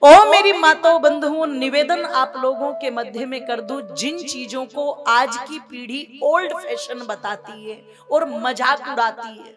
ओ मेरी माताओं बंधुओं, निवेदन आप लोगों के मध्य में कर दूं, जिन चीजों को आज की पीढ़ी ओल्ड फैशन बताती है और मजाक उड़ाती है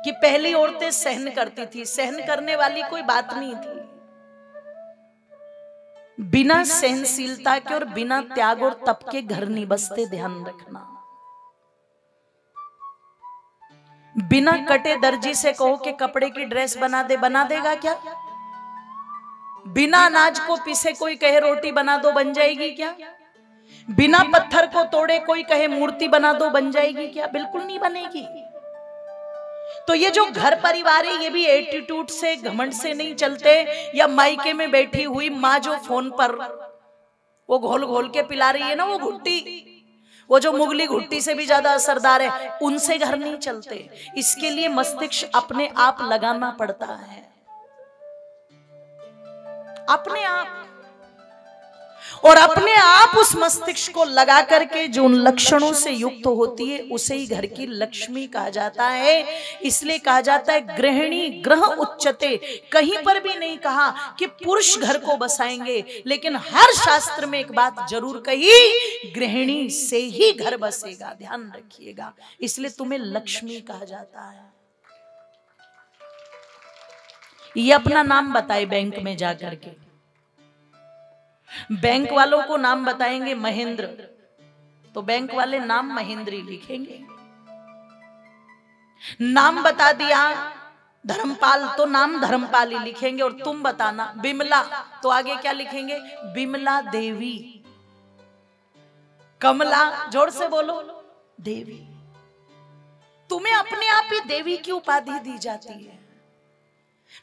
कि पहली औरतें सहन करती थी, सहन करने वाली कोई बात नहीं थी। बिना सहनशीलता के और बिना त्याग और तप के घर नहीं बसते, ध्यान रखना। बिना कटे दर्जी से कहो कि कपड़े की ड्रेस बना दे, बना देगा क्या? बिना अनाज को पीसे कोई कहे रोटी बना दो, बन जाएगी क्या? बिना पत्थर को तोड़े कोई कहे मूर्ति बना दो, बन जाएगी क्या? बिल्कुल नहीं बनेगी। तो ये जो घर परिवार है, ये भी एटीट्यूड से, घमंड से नहीं चलते। या मायके में बैठी हुई माँ जो फोन पर वो घोल घोल के पिला रही है ना, वो घुट्टी, वो जो मुगली घुट्टी से भी ज्यादा असरदार है, उनसे घर नहीं चलते। इसके लिए मस्तिष्क अपने आप लगाना पड़ता है, अपने आप। और अपने आप उस मस्तिष्क को लगा करके जो उन लक्षणों से युक्त होती है, उसे ही घर की लक्ष्मी कहा जाता है। इसलिए कहा जाता है गृहिणी ग्रह उच्चते। कहीं पर भी नहीं कहा कि पुरुष घर को बसाएंगे, लेकिन हर शास्त्र में एक बात जरूर कही, गृहिणी से ही घर बसेगा, ध्यान रखिएगा। इसलिए तुम्हें लक्ष्मी कहा जाता है। ये अपना नाम बताए बैंक में जाकर के, बैंक वालों को नाम बताएंगे महेंद्र, तो बैंक वाले नाम महेंद्री लिखेंगे। नाम बता दिया धर्मपाल, तो नाम धर्मपाल ही लिखेंगे। और तुम बताना बिमला, तो आगे क्या लिखेंगे? बिमला देवी। कमला, जोर से बोलो, देवी। तुम्हें अपने आप ही देवी की उपाधि दी जाती है।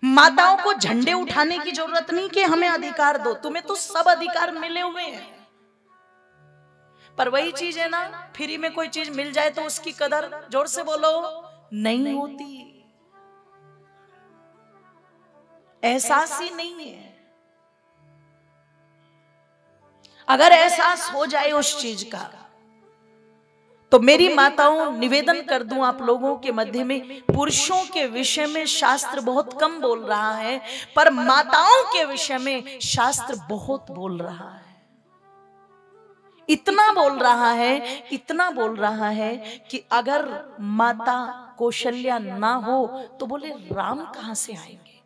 माताओं को झंडे उठाने की जरूरत नहीं कि हमें अधिकार दो, तुम्हें तो सब अधिकार मिले हुए हैं। पर वही चीज है ना, फ्री में कोई चीज मिल जाए तो उसकी कदर, जोर से बोलो, नहीं होती। एहसास ही नहीं है। अगर एहसास हो जाए उस चीज का, तो मेरी माताओं निवेदन कर दूं आप लोगों के मध्य में, पुरुषों के विषय में शास्त्र बहुत कम बोल रहा है, पर माताओं के विषय में शास्त्र बहुत बोल रहा है। इतना बोल रहा है, इतना बोल रहा है कि अगर माता कौशल्या ना हो तो बोले राम कहां से आएंगे।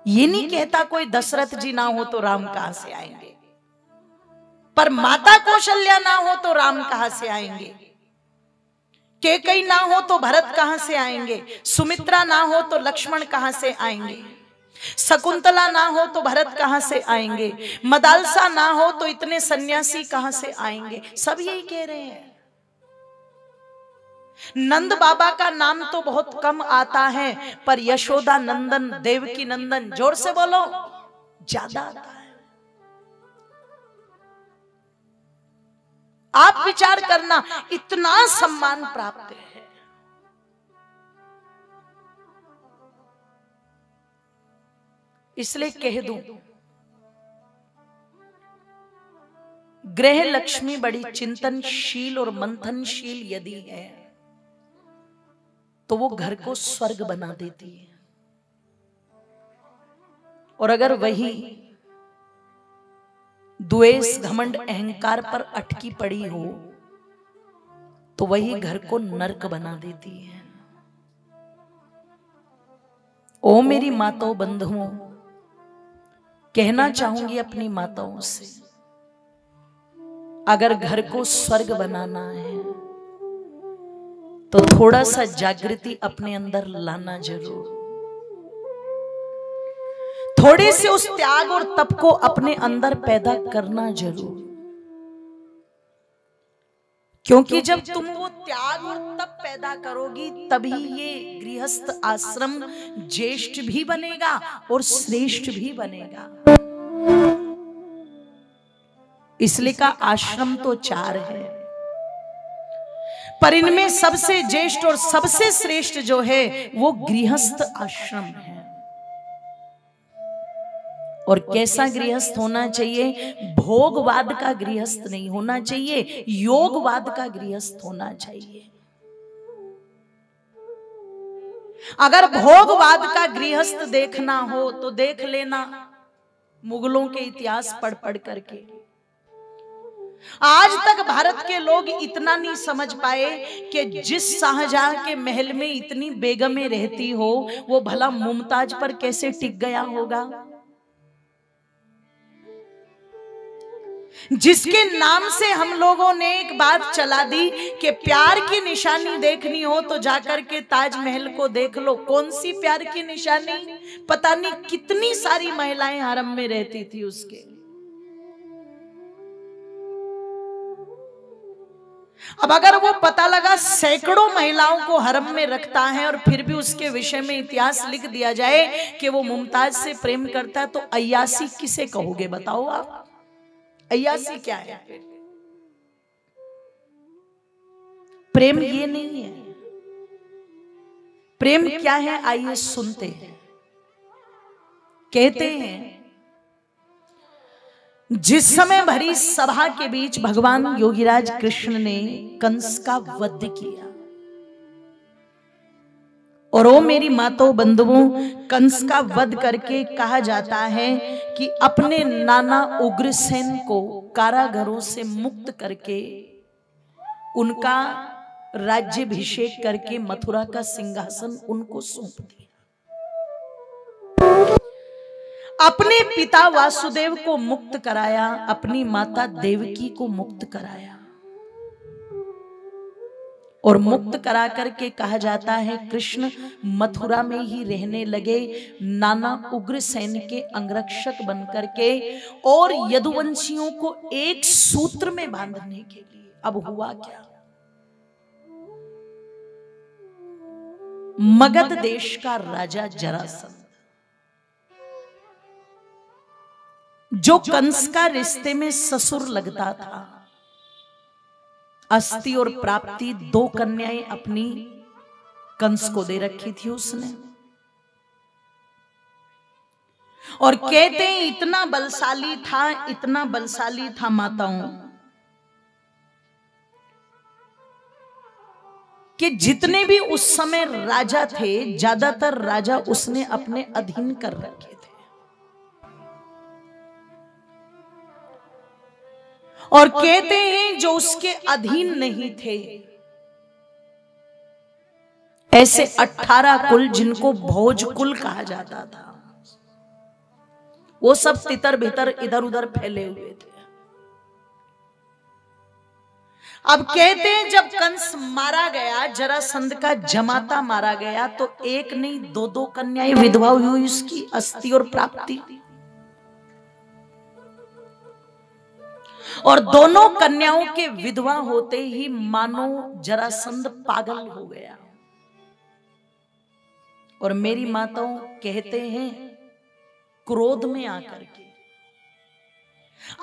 ये नहीं कहता कोई दशरथ जी ना हो तो राम कहां से आएंगे, पर माता कौशल्या ना हो तो राम कहां से आएंगे। कैकेयी ना हो तो भरत कहां से आएंगे। सुमित्रा ना हो तो लक्ष्मण कहां से आएंगे। शकुंतला ना हो तो भरत कहां से आएंगे। मदालसा ना हो तो इतने सन्यासी कहां से आएंगे। सब यही कह रहे हैं। नंद बाबा का नाम तो बहुत कम आता है, पर यशोदा नंदन, देवकी नंदन, जोर से बोलो, ज्यादा आता है। आप विचार करना, इतना सम्मान प्राप्त है। इसलिए कह दूं, गृह लक्ष्मी बड़ी चिंतनशील और मंथनशील यदि है तो वो घर को स्वर्ग बना देती है। और अगर वही द्वेष, घमंड, अहंकार पर अटकी पड़ी हो तो वही घर को नरक बना देती है। ओ मेरी माताओं बंधुओं, कहना चाहूंगी अपनी माताओं से, अगर घर को स्वर्ग बनाना है तो थोड़ा सा जागृति अपने अंदर लाना जरूर, थोड़े से उस त्याग और तप को अपने अंदर पैदा करना जरूर। क्योंकि जब तुम वो त्याग और तप पैदा करोगी तभी ये गृहस्थ आश्रम ज्येष्ठ भी बनेगा और श्रेष्ठ भी बनेगा। इसलिए का आश्रम तो 4 है, पर इनमें सबसे ज्येष्ठ और सबसे श्रेष्ठ जो है वो गृहस्थ आश्रम है। और कैसा गृहस्थ होना चाहिए? भोगवाद का गृहस्थ नहीं होना चाहिए, योगवाद का गृहस्थ होना चाहिए। अगर भोगवाद का गृहस्थ देखना हो तो देख लेना मुगलों के इतिहास पढ़ पढ़ करके। आज तक भारत के लोग इतना नहीं समझ पाए कि जिस शाहजहां के महल में इतनी बेगमें रहती हो वो भला मुमताज पर कैसे टिक गया होगा। जिसके नाम से हम लोगों ने एक बात चला दी कि प्यार की निशानी देखनी हो तो जाकर के ताजमहल को देख लो। कौन सी प्यार की निशानी? पता नहीं कितनी सारी महिलाएं हरम में रहती थी उसके। अब अगर वो पता लगा सैकड़ों महिलाओं को हरम में रखता है और फिर भी उसके विषय में इतिहास लिख दिया जाए कि वो मुमताज से प्रेम करता है, तो अय्यासी किसे कहोगे बताओ आप? अय्यासी क्या है? प्रेम ये नहीं है। प्रेम क्या है आइए सुनते हैं। कहते हैं जिस समय भरी सभा के बीच भगवान योगीराज कृष्ण ने कंस का वध किया, और ओ मेरी माताओं बंधुओं, कंस का वध करके कहा जाता है कि अपने नाना उग्रसेन को कारागारों से मुक्त करके उनका राज्याभिषेक करके मथुरा का सिंहासन उनको सौंप दिया। अपने पिता वासुदेव को मुक्त कराया, अपनी माता देवकी को मुक्त कराया, और मुक्त करा करके कहा जाता है कृष्ण मथुरा में ही रहने लगे, नाना उग्रसेन के अंगरक्षक बनकर के, और यदुवंशियों को एक सूत्र में बांधने के लिए। अब हुआ क्या? मगध देश का राजा जरासंध, जो कंस का रिश्ते में ससुर लगता था, अस्ति और प्राप्ति दो कन्याएं अपनी कंस को दे रखी थी उसने। और कहते हैं इतना बलशाली था, इतना बलशाली था माताओं, कि जितने भी उस समय राजा थे ज्यादातर राजा उसने अपने अधीन कर रखे थे। और कहते हैं जो उसके अधीन नहीं थे, ऐसे 18 कुल जिनको भोज कुल कहा जाता था, वो सब तितर बितर इधर उधर फैले हुए थे। अब कहते हैं जब कंस मारा गया, जरासंध का जमाता मारा गया, तो एक नहीं दो दो कन्याएं विधवा हुई उसकी, अस्ति और प्राप्ति। और दोनों कन्याओं के विधवा होते ही मानो जरासंध पागल हो गया। और मेरी माताओं कहते हैं क्रोध में आकर के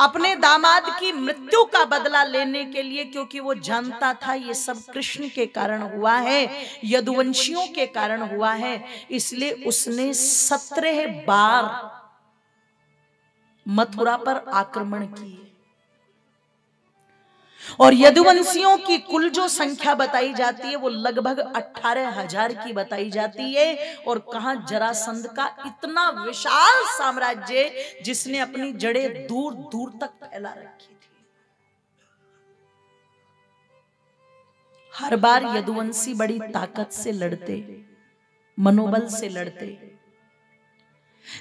अपने दामाद की मृत्यु का बदला लेने के लिए, क्योंकि वो जानता था ये सब कृष्ण के कारण हुआ है, यदुवंशियों के कारण हुआ है, इसलिए उसने 17 बार मथुरा पर आक्रमण किए। और यदुवंशियों की कुल जो संख्या बताई जाती है वो लगभग 18,000 की बताई जाती है। और कहां जरासंध का इतना विशाल साम्राज्य जिसने अपनी जड़ें दूर दूर तक फैला रखी थी। हर बार यदुवंशी बड़ी ताकत से लड़ते, मनोबल से लड़ते,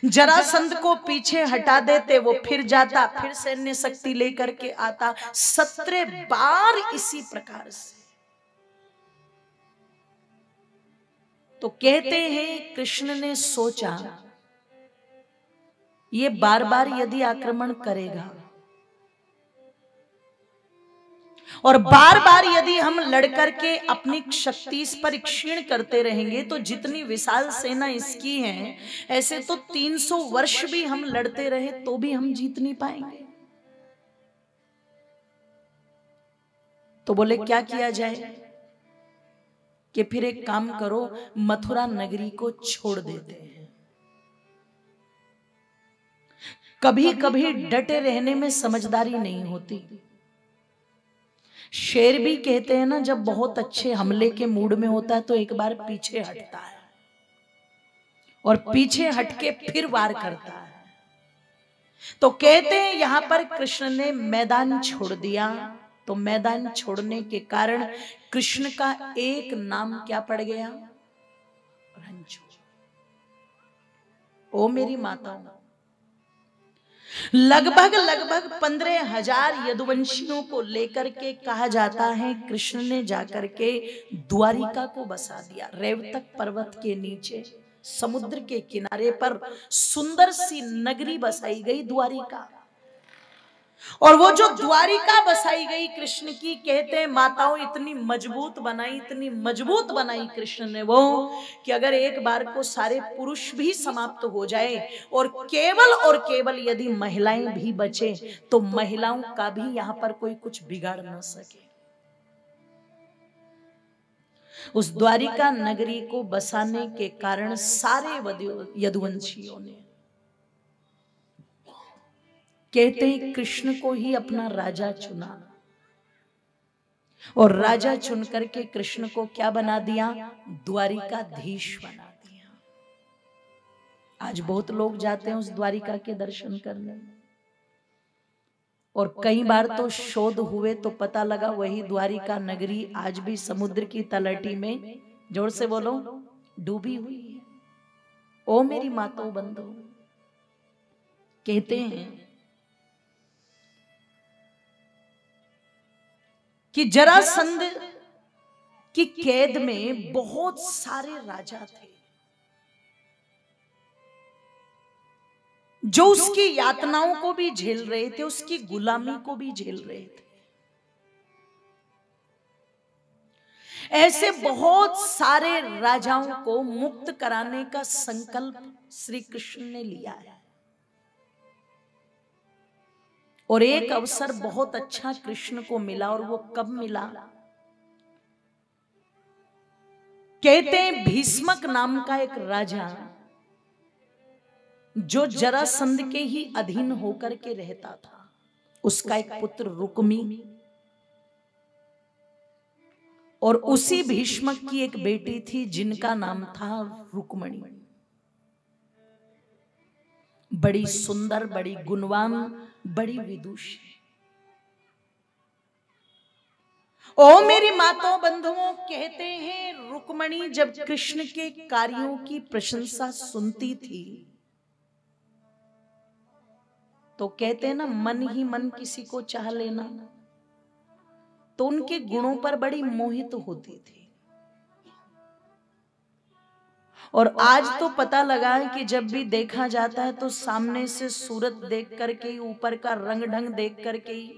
जरासंध को पीछे हटा देते, वो फिर जाता, फिर सैन्य शक्ति लेकर के आता। 17 बार इसी प्रकार से। तो कहते हैं कृष्ण ने सोचा ये बार बार यदि आक्रमण करेगा और बार बार यदि हम लड़कर के अपनी शक्ति इस पर क्षीण करते रहेंगे, तो जितनी विशाल सेना इसकी है, ऐसे तो 300 वर्ष भी हम लड़ते रहे तो भी हम जीत नहीं पाएंगे। तो बोले क्या किया जाए कि फिर एक काम करो, मथुरा नगरी को छोड़ देते हैं। कभी कभी डटे रहने में समझदारी नहीं होती। शेर भी कहते हैं ना, जब बहुत अच्छे हमले के मूड में होता है तो एक बार पीछे हटता है। और पीछे हटके फिर वार करता है। तो कहते हैं यहां पर कृष्ण ने मैदान छोड़ दिया। तो मैदान छोड़ने के कारण कृष्ण का एक नाम क्या पड़ गया? रंजू। ओ मेरी माताओं, लगभग 15,000 यदुवंशियों को लेकर के कहा जाता है कृष्ण ने जाकर के द्वारिका को बसा दिया। रेवतक पर्वत के नीचे समुद्र के किनारे पर सुंदर सी नगरी बसाई गई द्वारिका। और वो जो द्वारिका बसाई गई कृष्ण की, कहते हैं माताओं इतनी मजबूत बनाई, इतनी मजबूत बनाई कृष्ण ने वो, कि अगर एक बार को सारे पुरुष भी समाप्त हो जाए और केवल यदि महिलाएं भी बचे तो महिलाओं का भी यहां पर कोई कुछ बिगाड़ न सके। उस द्वारिका नगरी को बसाने के कारण सारे यदुवंशियों ने, कहते हैं कृष्ण को ही अपना राजा चुना। और राजा चुन करके कृष्ण को क्या बना दिया? द्वारिकाधीश बना दिया। आज बहुत लोग जाते हैं उस द्वारिका के दर्शन करने, और कई बार तो शोध हुए तो पता लगा वही द्वारिका नगरी आज भी समुद्र की तलहटी में, जोर से बोलो, डूबी हुई है। ओ मेरी माताओं बंधु, कहते हैं कि जरासंध की कैद में बहुत सारे राजा थे जो उसकी यातनाओं को भी झेल रहे थे, उसकी गुलामी को भी झेल रहे थे। ऐसे बहुत सारे राजाओं को मुक्त कराने का संकल्प श्री कृष्ण ने लिया है। और एक अवसर बहुत अच्छा कृष्ण को मिला, और वो कब मिला? कहते हैं भीष्मक नाम का एक राजा जो जरासंध के ही अधीन होकर के रहता था, उसका एक पुत्र रुक्मी, और उसी भीष्मक की एक बेटी थी जिनका नाम था रुक्मणी। बड़ी सुंदर, बड़ी गुणवान, बड़ी विदुषी। ओ मेरी माताओं बंधुओं, कहते हैं रुक्मणी जब कृष्ण के कार्यों की प्रशंसा सुनती थी तो कहते हैं ना, मन ही मन किसी को चाह लेना, तो उनके गुणों पर बड़ी मोहित होती थी। और आज तो पता लगा है कि जब भी देखा जाता है तो सामने से सूरत देख करके, ऊपर का रंग ढंग देख करके ही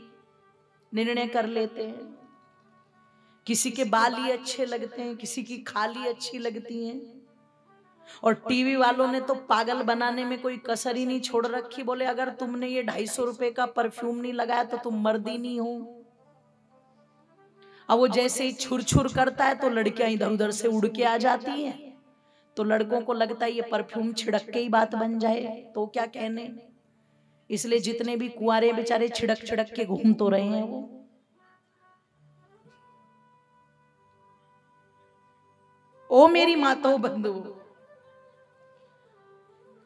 निर्णय कर लेते हैं। किसी के बाल ही अच्छे लगते हैं, किसी की खाल ही अच्छी लगती हैं, और टीवी वालों ने तो पागल बनाने में कोई कसर ही नहीं छोड़ रखी। बोले अगर तुमने ये 250 रुपए का परफ्यूम नहीं लगाया तो तुम मर्द ही नहीं हो। अब वो जैसे ही छुर छुर करता है तो लड़कियां इधर उधर से उड़ के आ जाती हैं, तो लड़कों को लगता है ये परफ्यूम छिड़क के ही बात बन जाए, तो क्या कहने। इसलिए जितने भी कुंवारे बेचारे छिड़क छिड़क के घूम तो रहे हैं वो। ओ मेरी माताओं बंधुओं,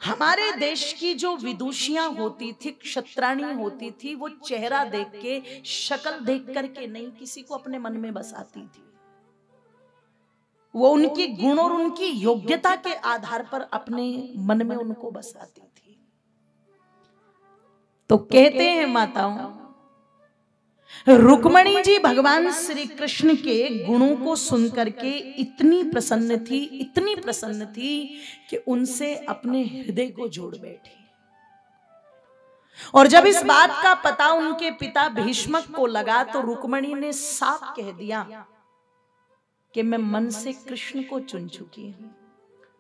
हमारे देश की जो विदुषियां होती थी, क्षत्राणी होती थी, वो चेहरा देख के, शक्ल देख करके नहीं किसी को अपने मन में बसाती थी। वो उनकी गुण और उनकी योग्यता के आधार पर अपने मन में उनको बसाती थी। तो कहते हैं माताओं, रुक्मणी जी भगवान श्री कृष्ण के गुणों को सुनकर के इतनी प्रसन्न थी, इतनी प्रसन्न थी कि उनसे अपने हृदय को जोड़ बैठी। और जब इस बात का पता उनके पिता भीष्मक को लगा तो रुक्मणी ने साफ कह दिया कि मैं मन से कृष्ण को चुन चुकी हूं।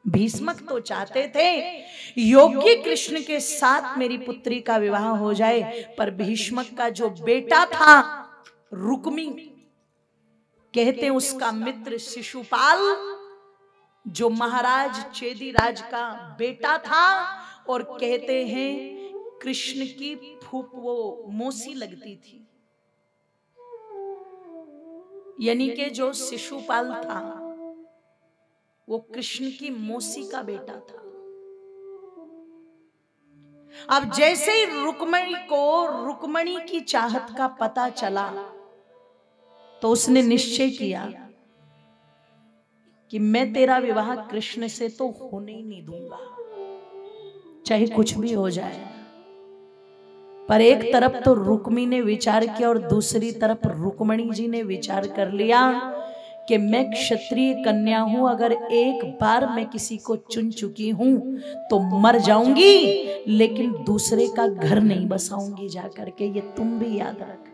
भीष्मक तो चाहते थे योग्य कृष्ण के साथ मेरी पुत्री का विवाह हो जाए, पर भीष्मक का जो बेटा था रुक्मी, कहते उसका मित्र शिशुपाल, जो महाराज चेदीराज का बेटा था, और कहते हैं कृष्ण की फूफ वो मौसी लगती थी, यानी कि जो शिशुपाल था वो कृष्ण की मौसी का बेटा था। अब जैसे ही रुक्मणी को रुक्मणी की चाहत का पता चला तो उसने निश्चय किया कि मैं तेरा विवाह कृष्ण से तो होने ही नहीं दूंगा, चाहे कुछ भी हो जाए। पर एक तरफ तो रुक्मी ने विचार किया और दूसरी तरफ रुक्मणी जी ने विचार कर लिया कि मैं क्षत्रिय कन्या हूं, अगर एक बार मैं किसी को चुन चुकी हूं तो मर जाऊंगी, लेकिन दूसरे का घर नहीं बसाऊंगी जाकर के, ये तुम भी याद रखना।